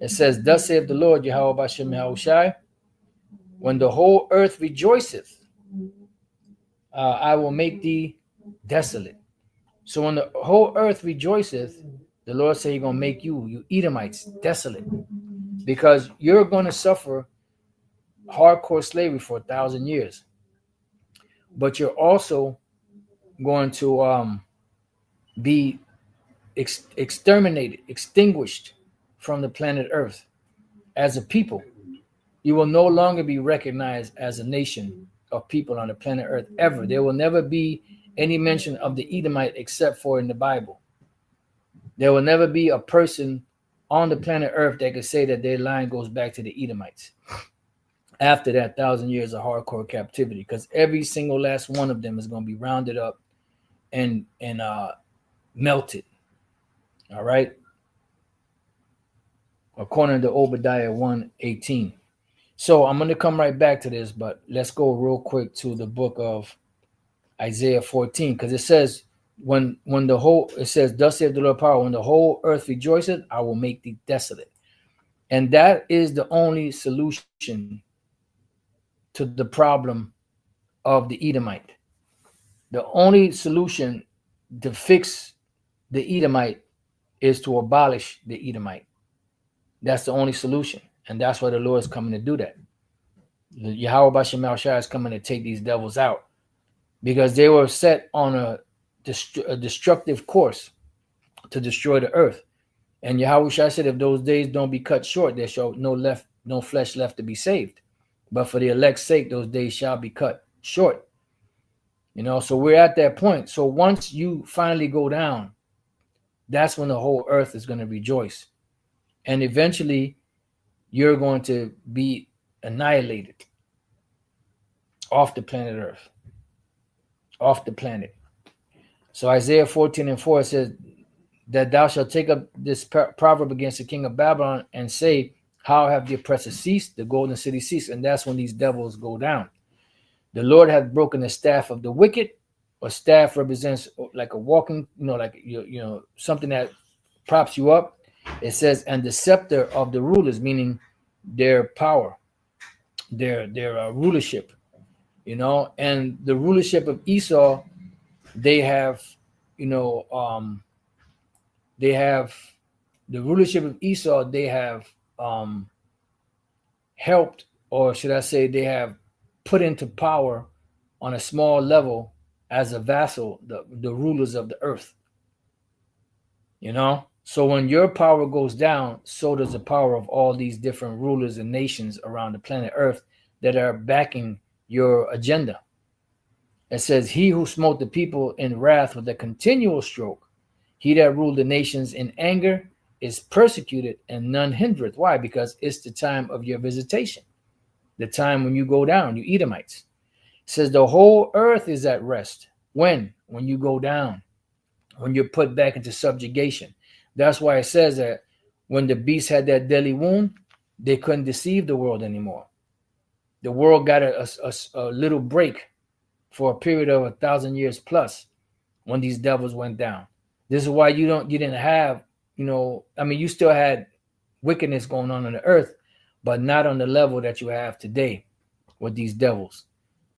It says, thus saith the Lord, Yahweh Bashem Yahushai, when the whole earth rejoiceth, I will make thee desolate. So when the whole earth rejoiceth, the Lord said he's going to make you Edomites, desolate. Because you're going to suffer hardcore slavery for 1,000 years. But you're also going to be exterminated, extinguished from the planet Earth as a people. You will no longer be recognized as a nation of people on the planet Earth ever. There will never be any mention of the Edomite except for in the Bible. There will never be a person on the planet Earth that could say that their line goes back to the Edomites after that 1,000 years of hardcore captivity, because every single last one of them is going to be rounded up and melted. All right, according to Obadiah 1:18. So I'm going to come right back to this, but let's go real quick to the book of Isaiah 14, because it says, it says, thus saith the Lord power, when the whole earth rejoiceth, I will make thee desolate. And that is the only solution to the problem of the Edomite. The only solution to fix the Edomite is to abolish the Edomite. That's the only solution. And that's why the Lord is coming to do that. Yahweh Bashem Yahushua is coming to take these devils out, because they were set on a destructive course to destroy the earth. And Yahweh said, if those days don't be cut short, there shall no flesh left to be saved. But for the elect's sake, those days shall be cut short. So we're at that point. So once you finally go down, that's when the whole earth is going to rejoice. And eventually, you're going to be annihilated off the planet Earth. Off the planet. So Isaiah 14:4 says that thou shalt take up this proverb against the king of Babylon and say, how have the oppressor ceased? The golden city ceased. And that's when these devils go down. The Lord hath broken the staff of the wicked. A staff represents like a walking, like something that props you up. It says, and the scepter of the rulers, meaning their power, their rulership, and the rulership of Esau, they have the rulership of Esau, they have helped, or should I say they have put into power on a small level as a vassal, the rulers of the earth. So when your power goes down, so does the power of all these different rulers and nations around the planet Earth that are backing your agenda. It says, he who smote the people in wrath with a continual stroke, he that ruled the nations in anger, is persecuted and none hindereth. Why? Because it's the time of your visitation, the time when you go down, you Edomites. It says the whole earth is at rest. When you go down, when you're put back into subjugation. That's why it says that when the beast had that deadly wound, they couldn't deceive the world anymore. The world got a little break for a period of 1,000 years plus when these devils went down. This is why you didn't have, you still had wickedness going on the earth, but not on the level that you have today with these devils.